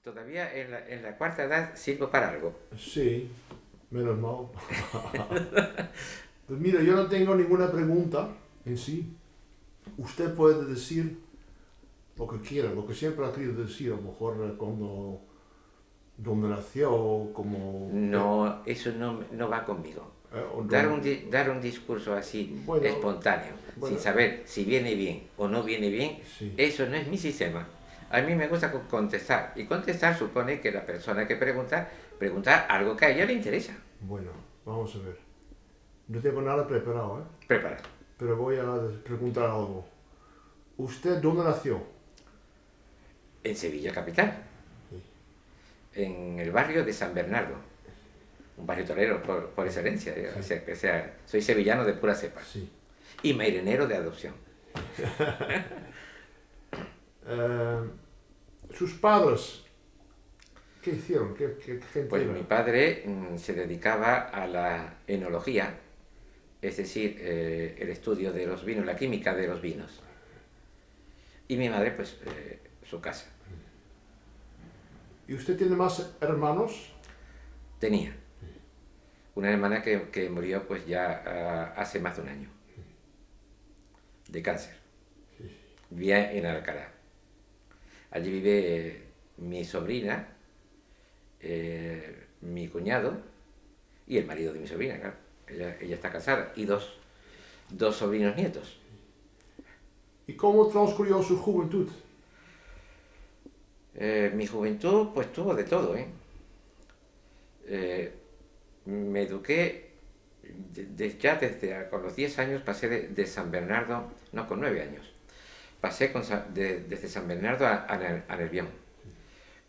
Todavía en la cuarta edad sirvo para algo. Sí, menos mal. Pues mira, yo no tengo ninguna pregunta en sí. Usted puede decir lo que quiera, lo que siempre ha querido decir, a lo mejor cuando, donde nació, como... No, eso no va conmigo. Dar un discurso así bueno, espontáneo, sin bueno, saber si viene bien o no viene bien, sí. eso no es mi sistema. A mí me gusta contestar. Y contestar supone que la persona que pregunta algo que a ella le interesa. Bueno, vamos a ver. No tengo nada preparado, ¿eh? Preparado. Pero voy a preguntar algo. ¿Usted dónde nació? En Sevilla capital, Sí. en el barrio de San Bernardo. Un barrio torero por excelencia. Sí. O sea, soy sevillano de pura cepa. Sí. Y mairenero de adopción. Eh, ¿Sus padres qué hicieron? ¿Qué gente Pues era? mi padre se dedicaba a la enología, es decir, el estudio de los vinos, la química de los vinos. Y mi madre, pues, su casa. ¿Y usted tiene más hermanos? Tenía una hermana que murió pues ya hace más de un año, de cáncer. Sí. Vivía en Alcalá. Allí vive mi sobrina, mi cuñado y el marido de mi sobrina, claro. Ella está casada y dos sobrinos nietos. ¿Y cómo transcurrió su juventud? Mi juventud pues tuvo de todo, ¿eh? Me eduqué ya con los 10 años pasé de San Bernardo, no, con 9 años, pasé desde San Bernardo a Nervión.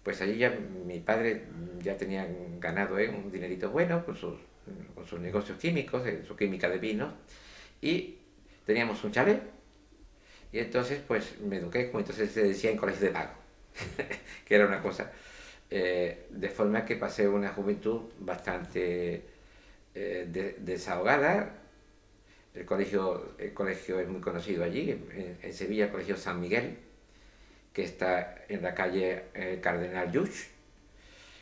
Pues allí ya mi padre ya tenía ganado un dinerito bueno con sus negocios químicos, su química de vinos, y teníamos un chalet, y entonces pues me eduqué, como entonces se decía, en colegio de pago, que era una cosa, de forma que pasé una juventud bastante desahogada. El colegio es muy conocido allí, en Sevilla, el Colegio San Miguel, que está en la calle Cardenal Lluch,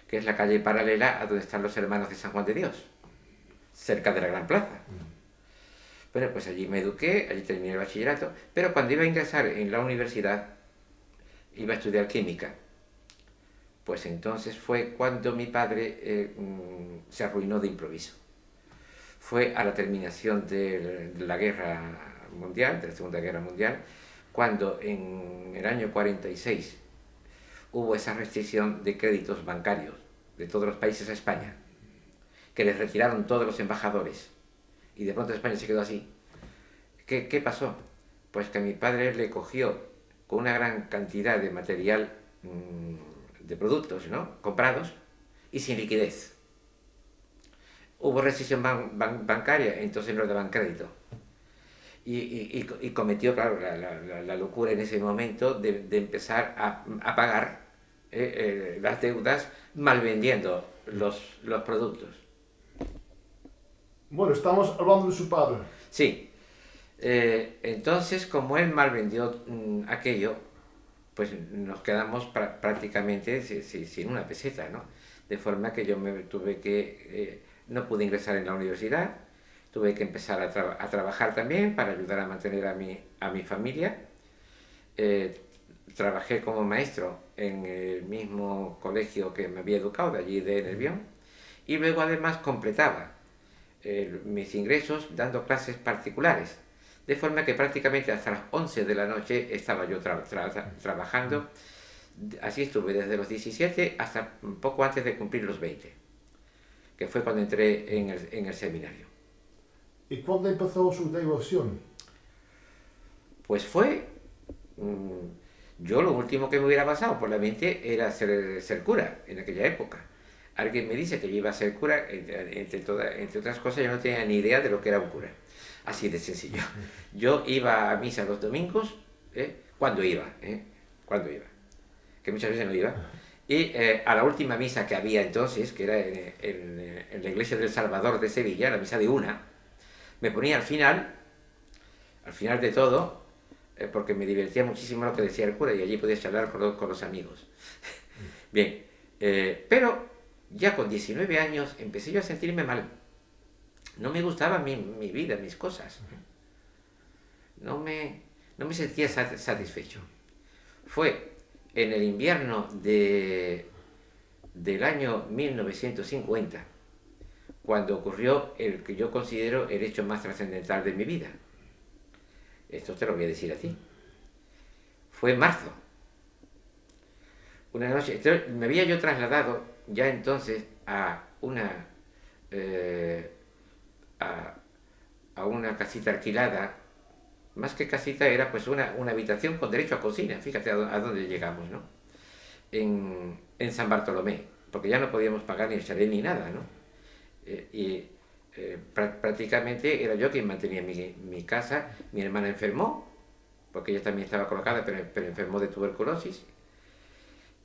que es la calle paralela a donde están los hermanos de San Juan de Dios, cerca de la Gran Plaza. Bueno, pues allí me eduqué, allí terminé el bachillerato, pero cuando iba a ingresar en la universidad, iba a estudiar química. Pues entonces fue cuando mi padre se arruinó de improviso. Fue a la terminación de la guerra mundial, de la Segunda Guerra Mundial, cuando en el año 46 hubo esa restricción de créditos bancarios de todos los países a España, que les retiraron todos los embajadores, y de pronto España se quedó así. ¿Qué pasó? Pues que mi padre le cogió con una gran cantidad de material, de productos, ¿no?, comprados y sin liquidez. Hubo restricción bancaria, entonces no le daban crédito. Y cometió, claro, la locura en ese momento de empezar a pagar las deudas mal vendiendo los productos. Bueno, estamos hablando de su padre. Sí, entonces como él mal vendió aquello, pues nos quedamos prácticamente sin una peseta, ¿no? De forma que yo me tuve que, no pude ingresar en la universidad, tuve que empezar a trabajar también para ayudar a mantener a mi familia. Trabajé como maestro en el mismo colegio que me había educado, de allí de Nervión, y luego además completaba mis ingresos dando clases particulares, de forma que prácticamente hasta las 11 de la noche estaba yo trabajando. Así estuve desde los 17 hasta un poco antes de cumplir los 20, que fue cuando entré en el seminario. ¿Y cuándo empezó su devoción? Pues fue... yo lo último que me hubiera pasado por la mente era ser cura en aquella época. Alguien me dice que yo iba a ser cura, entre otras cosas yo no tenía ni idea de lo que era un cura. Así de sencillo. Yo iba a misa los domingos, cuando iba, que muchas veces no iba, y a la última misa que había entonces, que era en la iglesia del Salvador de Sevilla, la misa de una, me ponía al final de todo, porque me divertía muchísimo lo que decía el cura y allí podía charlar con los amigos. Bien, pero ya con 19 años empecé yo a sentirme mal. No me gustaba mi vida, mis cosas. No me sentía satisfecho. Fue en el invierno del año 1950 cuando ocurrió el que yo considero el hecho más trascendental de mi vida. Esto te lo voy a decir a ti. Fue en marzo. Una noche, me había yo trasladado ya entonces a una casita alquilada. Más que casita era pues una habitación con derecho a cocina. Fíjate a dónde llegamos, ¿no? En San Bartolomé, porque ya no podíamos pagar ni el chalet ni nada, ¿no? Prácticamente era yo quien mantenía mi casa. Mi hermana enfermó, porque ella también estaba colocada, pero enfermó de tuberculosis.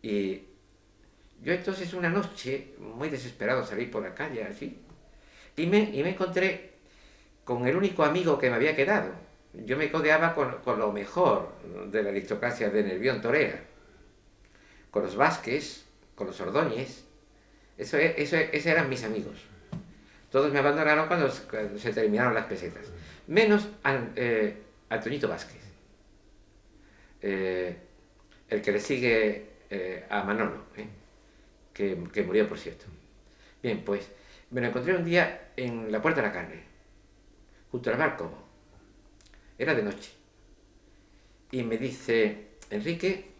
Y yo entonces una noche, muy desesperado, salí por la calle así, y me encontré con el único amigo que me había quedado. Yo me codeaba con lo mejor de la aristocracia de Nervión Torera, con los Vázquez, con los Ordóñez. Esos eran mis amigos. Todos me abandonaron cuando se terminaron las pesetas, menos Antoñito Vázquez, el que le sigue a Manolo, que murió, por cierto. Bien, pues me lo encontré un día en la Puerta de la Carne, junto al bar Como. Era de noche. Y me dice: Enrique,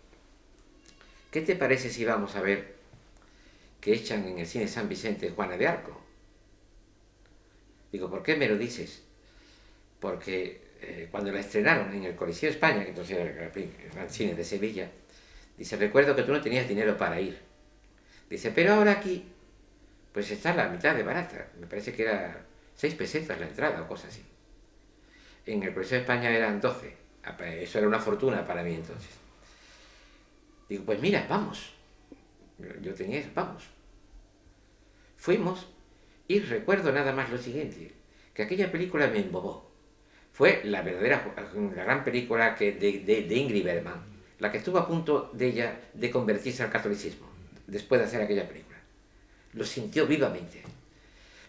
¿qué te parece si vamos a ver que echan en el cine San Vicente Juana de Arco? Digo, ¿por qué me lo dices? Porque cuando la estrenaron en el Coliseo España, que entonces era el cine de Sevilla, dice, recuerdo que tú no tenías dinero para ir. Dice, pero ahora aquí, pues está la mitad de barata. Me parece que era 6 pesetas la entrada o cosas así. En el Coliseo de España eran 12. Eso era una fortuna para mí entonces. Digo, pues mira, vamos. Yo tenía eso, vamos. Fuimos y recuerdo nada más lo siguiente, que aquella película me embobó. Fue la gran película de Ingrid Bergman, la que estuvo a punto de convertirse al catolicismo, después de hacer aquella película. Lo sintió vivamente.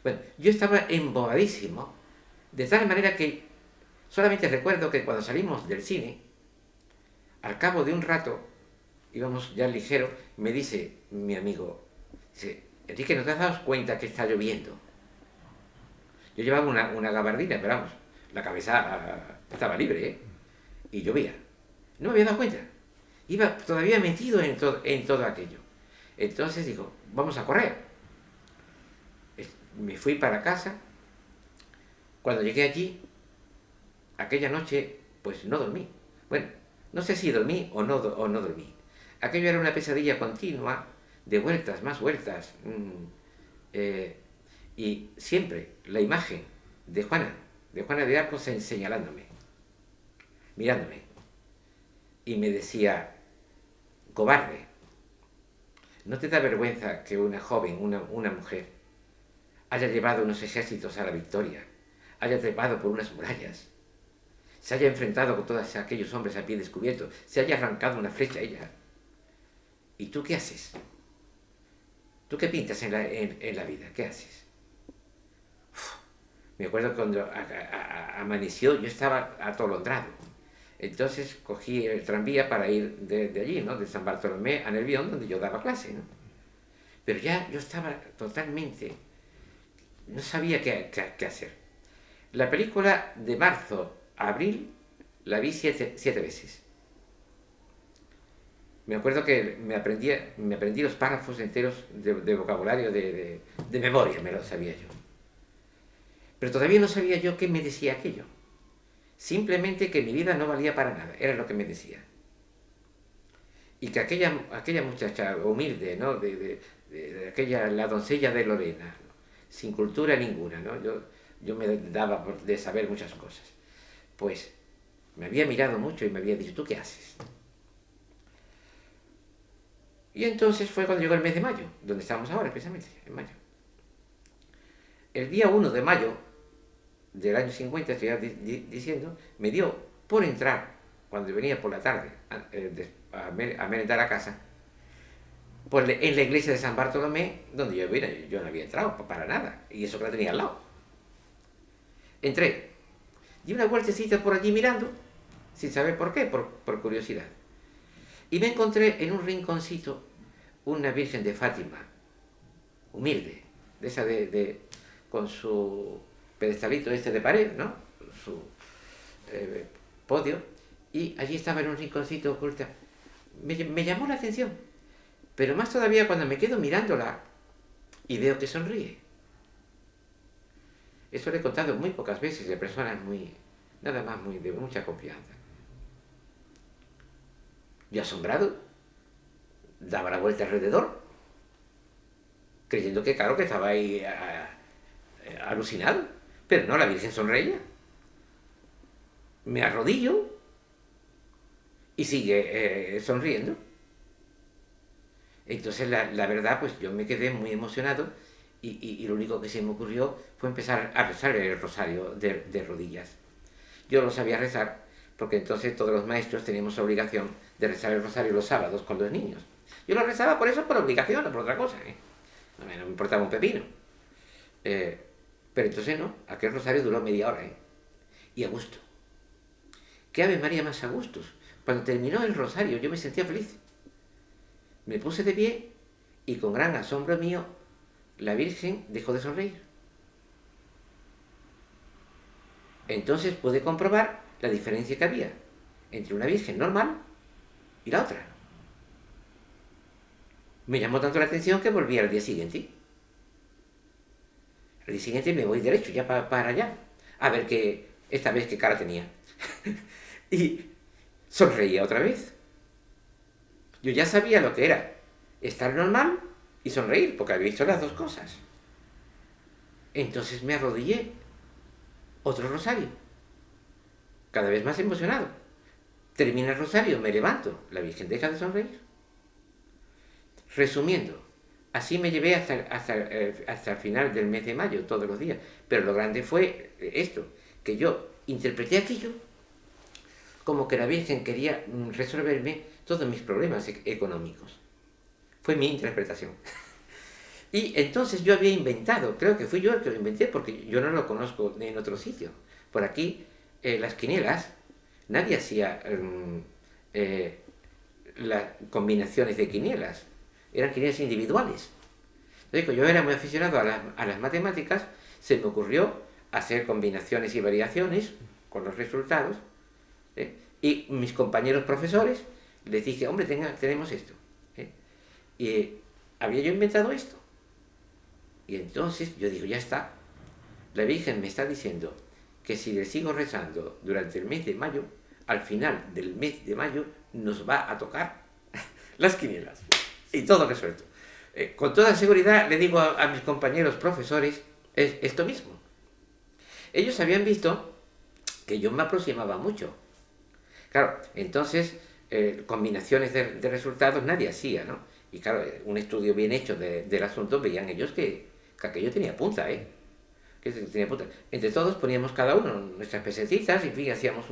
Bueno, yo estaba embobadísimo, de tal manera que solamente recuerdo que cuando salimos del cine, al cabo de un rato, íbamos ya ligero, me dice mi amigo, dice, Enrique, ¿no te has dado cuenta que está lloviendo? Yo llevaba una gabardina, pero vamos, la cabeza estaba libre, y llovía. No me había dado cuenta. Iba todavía metido en todo aquello. Entonces digo, vamos a correr. Me fui para casa. Cuando llegué allí, aquella noche, pues no dormí. Bueno, no sé si dormí o no dormí. Aquello era una pesadilla continua, de vueltas, más vueltas. Y siempre la imagen de Juana de Arco señalándome, mirándome. Y me decía, cobarde, ¿no te da vergüenza que una joven, una mujer, haya llevado unos ejércitos a la victoria, haya trepado por unas murallas, se haya enfrentado con todos aquellos hombres a pie descubierto, se haya arrancado una flecha a ella? ¿Y tú qué haces? ¿Tú qué pintas en la vida? ¿Qué haces? Me acuerdo cuando amaneció, yo estaba atolondrado. Entonces cogí el tranvía para ir de allí, ¿no? De San Bartolomé a Nervión, donde yo daba clase, ¿no? Pero ya yo estaba totalmente... no sabía qué hacer. La película de marzo a abril la vi 7 veces. Me acuerdo que me aprendí los párrafos enteros de vocabulario de memoria, me lo sabía yo. Pero todavía no sabía yo qué me decía aquello. Simplemente que mi vida no valía para nada, era lo que me decía. Y que aquella muchacha humilde, ¿no? La doncella de Lorena, ¿no? Sin cultura ninguna, ¿no? Yo me daba de saber muchas cosas. Pues me había mirado mucho y me había dicho, ¿tú qué haces? Y entonces fue cuando llegó el mes de mayo, donde estamos ahora, precisamente, en mayo. El día 1 de mayo del año 50, estoy diciendo, me dio por entrar, cuando venía por la tarde a merendar a casa, Pues en la iglesia de San Bartolomé, donde yo no había entrado para nada, y eso que la tenía al lado. Entré, di una vueltecita por allí mirando, sin saber por qué, por curiosidad. Y me encontré en un rinconcito una Virgen de Fátima, humilde, de esa con su pedestalito este de pared, ¿no? Su podio, y allí estaba en un rinconcito oculta. Me llamó la atención, pero más todavía cuando me quedo mirándola y veo que sonríe. Eso le he contado muy pocas veces de personas nada más de mucha confianza. Yo asombrado, daba la vuelta alrededor, creyendo que claro que estaba ahí alucinado, pero no, la Virgen sonreía. Me arrodillo y sigue sonriendo. Entonces la verdad, pues yo me quedé muy emocionado y lo único que se me ocurrió fue empezar a rezar el rosario de rodillas. Yo lo sabía rezar porque entonces todos los maestros teníamos la obligación de rezar el rosario los sábados con los niños. Yo lo rezaba por eso, por obligación, no por otra cosa, ¿eh? No me importaba un pepino. Pero entonces no, aquel rosario duró media hora, ¿eh? Y a gusto. ¿Qué Ave María más a gustos? Cuando terminó el rosario yo me sentía feliz. Me puse de pie y con gran asombro mío la Virgen dejó de sonreír. Entonces pude comprobar la diferencia que había entre una Virgen normal y la otra. Me llamó tanto la atención que volví al día siguiente. Al día siguiente me voy derecho ya para allá, a ver esta vez qué cara tenía. Y sonreía otra vez. Yo ya sabía lo que era estar normal y sonreír, porque había visto las dos cosas. Entonces me arrodillé, otro rosario, cada vez más emocionado. Termina el rosario, me levanto, la Virgen deja de sonreír. Resumiendo, así me llevé hasta el final del mes de mayo, todos los días. Pero lo grande fue esto, que yo interpreté aquello como que la Virgen quería resolverme todos mis problemas económicos. Fue mi interpretación. Y entonces yo había inventado, creo que fui yo el que lo inventé, porque yo no lo conozco en otro sitio. Por aquí, las quinielas, nadie hacía las combinaciones de quinielas. Eran quinielas individuales. Entonces, yo era muy aficionado a las matemáticas, se me ocurrió hacer combinaciones y variaciones con los resultados, y mis compañeros profesores les dije, hombre, tenemos esto. Y había yo inventado esto. Y entonces yo digo, ya está. La Virgen me está diciendo que si le sigo rezando durante el mes de mayo, al final del mes de mayo nos va a tocar las quinielas. Y todo resuelto. Con toda seguridad le digo a mis compañeros profesores esto mismo. Ellos habían visto que yo me aproximaba mucho. Claro, entonces combinaciones de resultados nadie hacía, ¿no? Y claro, un estudio bien hecho del asunto, veían ellos que aquello tenía punta, que tenía punta. Entre todos poníamos cada uno nuestras pesetitas y en fin, hacíamos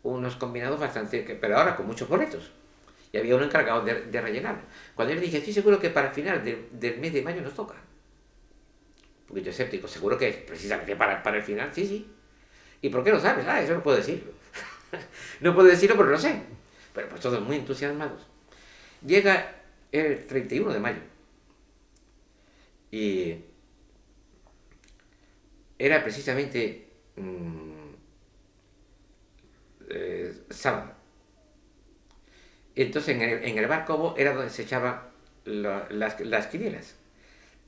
unos combinados bastante, pero ahora con muchos boletos. Y había uno encargado de rellenar. Cuando yo le dije, estoy seguro que para el final del mes de mayo nos toca. Un poquito escéptico, seguro que es precisamente para el final, sí. ¿Y por qué lo sabes? Eso no puedo decirlo. No puedo decirlo porque lo sé. Pero pues todos muy entusiasmados. Llega el 31 de mayo. Y era precisamente sábado. Entonces en el bar Cobo era donde se echaban las quinielas.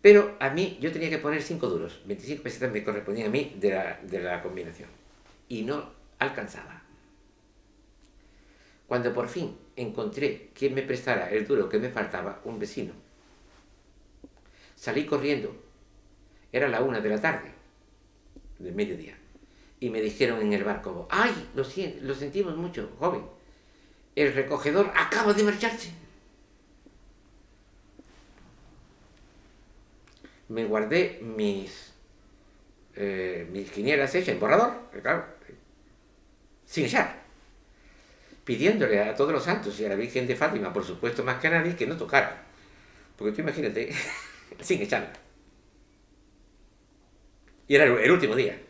Pero a mí yo tenía que poner 5 duros, 25 pesetas me correspondían a mí de la combinación. Y no alcanzaba. Cuando por fin encontré quien me prestara el duro que me faltaba, un vecino, salí corriendo, era la 1 de la tarde, del mediodía, y me dijeron en el bar Cobo, ¡ay, lo sentimos mucho, joven! El recogedor acaba de marcharse. Me guardé mis quinielas hechas en borrador, claro, sin echar, pidiéndole a todos los santos y a la Virgen de Fátima, por supuesto más que a nadie, que no tocara Porque tú imagínate, sin echarla. Y era el último día.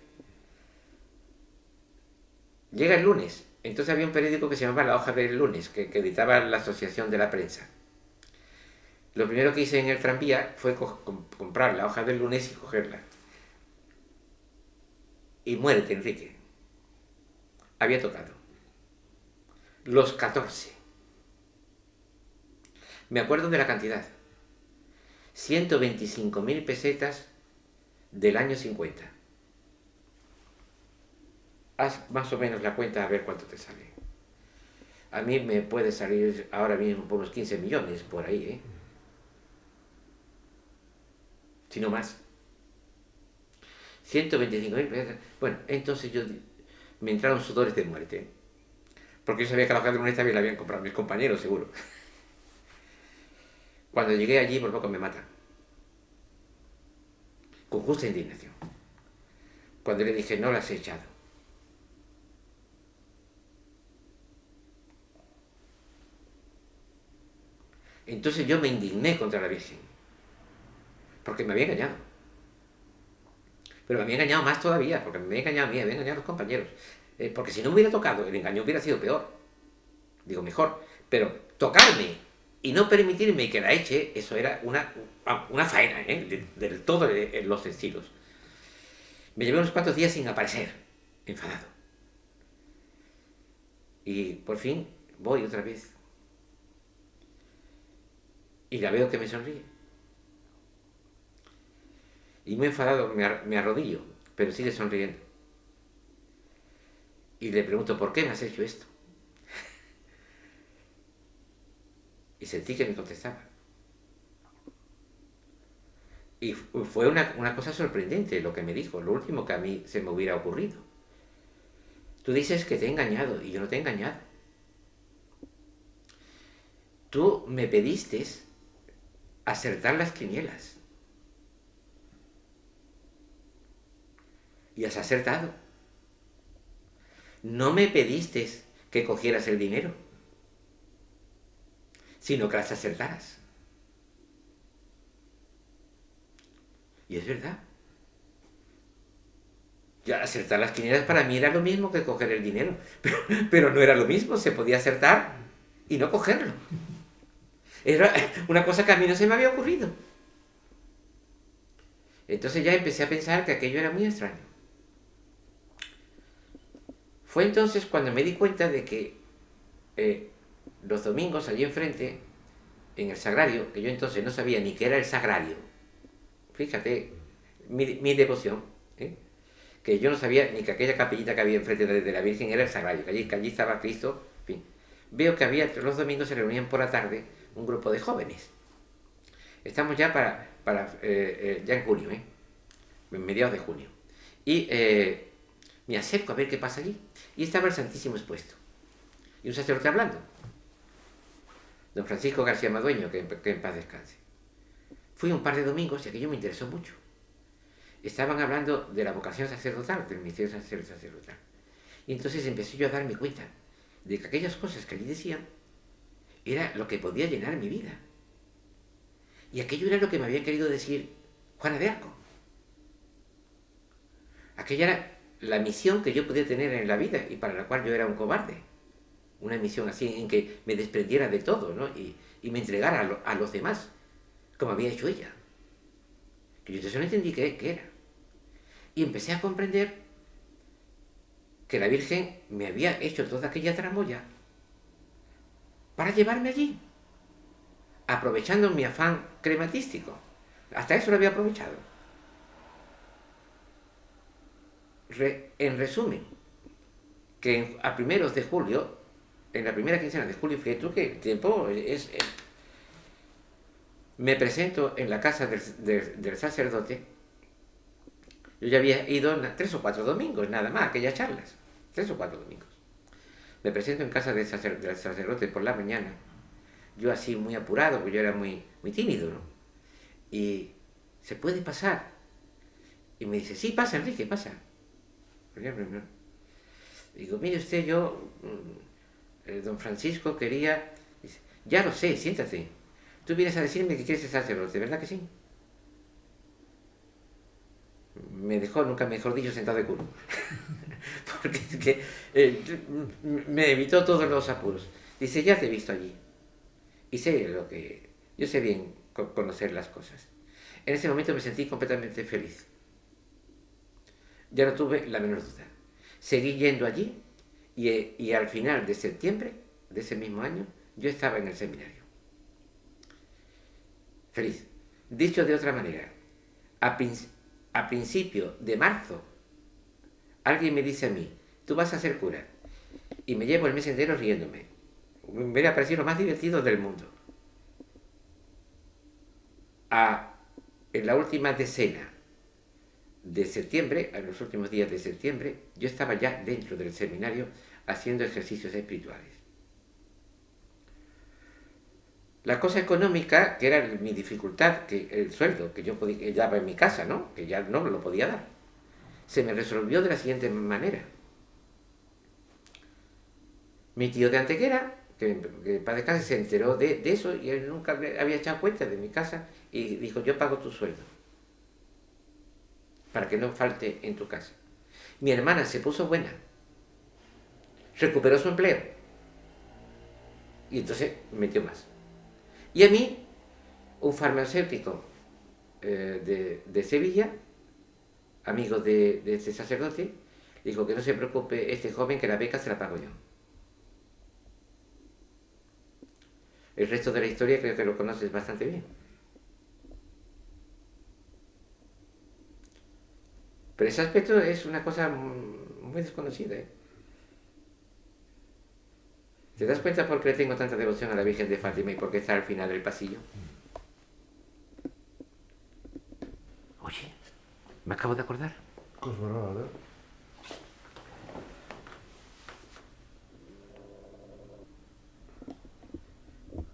Llega el lunes. Entonces había un periódico que se llamaba La Hoja del Lunes, que editaba la Asociación de la Prensa. Lo primero que hice en el tranvía fue comprar la Hoja del Lunes y cogerla. Y muérete, Enrique. Había tocado. Los 14. Me acuerdo de la cantidad. 125.000 pesetas del año 50. Haz más o menos la cuenta a ver cuánto te sale. A mí me puede salir ahora mismo por unos 15 millones por ahí, ¿eh? Si no más. 125.000 pesetas. Bueno, entonces me entraron sudores de muerte. Porque yo sabía que la hoja de lunes también la habían comprado mis compañeros, seguro. Cuando llegué allí, por poco me matan. Con justa indignación. Cuando le dije, no las he echado. Entonces yo me indigné contra la Virgen. Porque me había engañado. Pero me había engañado más todavía, porque me había engañado a mí, me había engañado a los compañeros. Porque si no me hubiera tocado, el engaño hubiera sido peor. Digo, mejor. Pero tocarme y no permitirme que la eche, eso era una faena, del todo en los estilos. Me llevé unos cuantos días sin aparecer, enfadado. Y por fin voy otra vez. Y la veo que me sonríe. Y muy enfadado me arrodillo, pero sigue sonriendo. Y le pregunto, ¿por qué me has hecho esto? Y sentí que me contestaba. Y fue una cosa sorprendente lo que me dijo, lo último que a mí se me hubiera ocurrido. Tú dices que te he engañado, y yo no te he engañado. Tú me pediste acertar las quinielas. Y has acertado. No me pediste que cogieras el dinero, sino que las acertaras. Y es verdad. Ya acertar las quinielas para mí era lo mismo que coger el dinero, pero no era lo mismo, se podía acertar y no cogerlo. Era una cosa que a mí no se me había ocurrido. Entonces ya empecé a pensar que aquello era muy extraño. Fue entonces cuando me di cuenta de que los domingos allí enfrente, en el sagrario, que yo entonces no sabía ni qué era el sagrario, fíjate mi devoción, que yo no sabía ni que aquella capillita que había enfrente de la Virgen era el sagrario, que allí estaba Cristo, en fin. Veo que había, los domingos se reunían por la tarde un grupo de jóvenes. Estamos ya ya en junio, en mediados de junio. Y me acerco a ver qué pasa allí. Y estaba el Santísimo expuesto. Y un sacerdote hablando. Don Francisco García Madueño, que en paz descanse. Fui un par de domingos y aquello me interesó mucho. Estaban hablando de la vocación sacerdotal, del ministerio sacerdotal. Y entonces empecé yo a darme cuenta de que aquellas cosas que allí decían era lo que podía llenar mi vida. Y aquello era lo que me había querido decir Juana de Arco. Aquella era la misión que yo podía tener en la vida y para la cual yo era un cobarde. Una misión así en que me desprendiera de todo, ¿no? Y me entregara a los demás, como había hecho ella. Que yo entonces no entendí qué era. Y empecé a comprender que la Virgen me había hecho toda aquella tramoya para llevarme allí, aprovechando mi afán crematístico. Hasta eso lo había aprovechado. En resumen, que a primeros de julio, en la primera quincena de julio, fíjate tú que el tiempo me presento en la casa del sacerdote. Yo ya había ido 3 o 4 domingos, nada más, aquellas charlas. 3 o 4 domingos. Me presento en casa del sacerdote por la mañana. Yo así muy apurado, porque yo era muy tímido, ¿no? Y ¿se puede pasar? Y me dice, sí, pasa, Enrique, pasa. Digo, mire usted, yo, don Francisco quería... Dice, ya lo sé, siéntate. tú vienes a decirme que quieres ser sacerdote, ¿verdad que sí? Me dejó, nunca mejor dicho, sentado de culo. Porque es que me evitó todos los apuros. Dice, ya te he visto allí. Y sé lo que... Yo sé bien conocer las cosas. En ese momento me sentí completamente feliz. Ya no tuve la menor duda. Seguí yendo allí y al final de septiembre de ese mismo año yo estaba en el seminario. Feliz. Dicho de otra manera, a principio de marzo, alguien me dice a mí, tú vas a ser cura. Y me llevo el mes entero riéndome. Me hubiera parecido lo más divertido del mundo. En la última decena de septiembre, en los últimos días de septiembre, yo estaba ya dentro del seminario haciendo ejercicios espirituales. La cosa económica, que era mi dificultad, que el sueldo que yo podía, que daba en mi casa, ¿no? Que ya no lo podía dar, se me resolvió de la siguiente manera. Mi tío de Antequera, que para descansar, se enteró de eso y él nunca había echado cuenta de mi casa y dijo, yo pago tu sueldo para que no falte en tu casa. Mi hermana se puso buena, recuperó su empleo y entonces metió más. Y a mí, un farmacéutico de Sevilla, amigo de este sacerdote, dijo que no se preocupe este joven, que la beca se la pago yo. El resto de la historia creo que lo conoces bastante bien. Pero ese aspecto es una cosa muy desconocida, ¿eh? ¿Te das cuenta por qué le tengo tanta devoción a la Virgen de Fátima y por qué está al final del pasillo? Oye, me acabo de acordar. Cosa rara, ¿eh?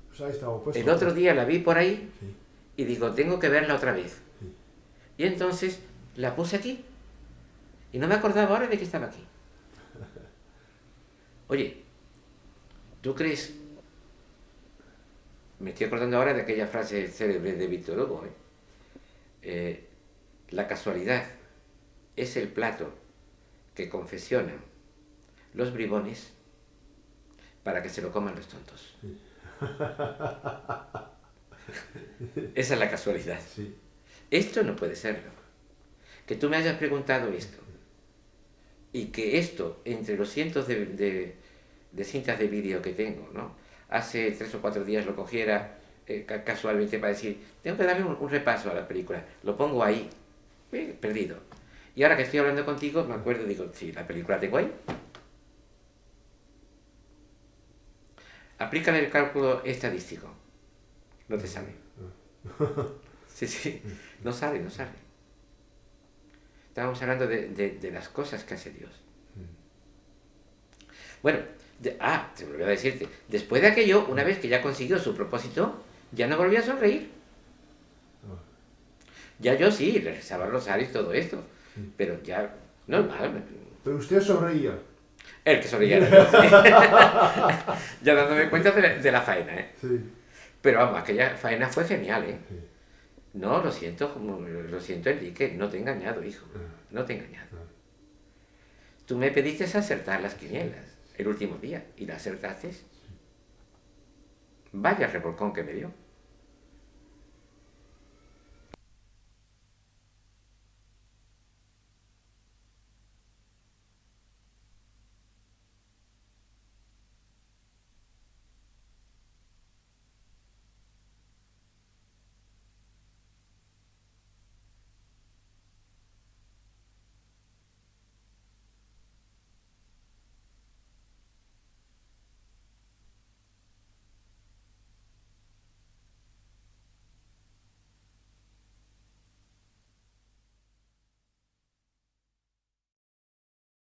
Pues ahí estaba puesto. El otro día la vi por ahí, Sí. y digo, tengo que verla otra vez. Sí. Y entonces la puse aquí. Y no me acordaba ahora de que estaba aquí. Oye, ¿tú crees? Me estoy acordando ahora de aquella frase célebre de Víctor Hugo, ¿eh? La casualidad es el plato que confeccionan los bribones para que se lo coman los tontos. Sí. Esa es la casualidad. Sí. Esto no puede serlo. Que tú me hayas preguntado esto y que esto, entre los cientos de cintas de vídeo que tengo, ¿no? Hace 3 o 4 días lo cogiera casualmente para decir, tengo que darle un repaso a la película, lo pongo ahí, perdido. Y ahora que estoy hablando contigo, me acuerdo y digo, sí, la película tengo ahí. Aplícale el cálculo estadístico. No te sale. Sí, sí, no sale. Estábamos hablando de las cosas que hace Dios. Bueno, se me olvidó decirte, después de aquello, una vez que ya consiguió su propósito, ya no volvió a sonreír. Ya yo sí, le rezaba el rosario y todo esto, pero ya, normal. Pero usted sonreía. El que sonreía era yo, sí. Ya dándome cuenta de la faena, ¿eh? Sí. Pero vamos, aquella faena fue genial, ¿eh? Sí. No, lo siento, Enrique, no te he engañado, hijo, no te he engañado. Tú me pediste acertar las quinielas el último día y la acertaste. Vaya revolcón que me dio.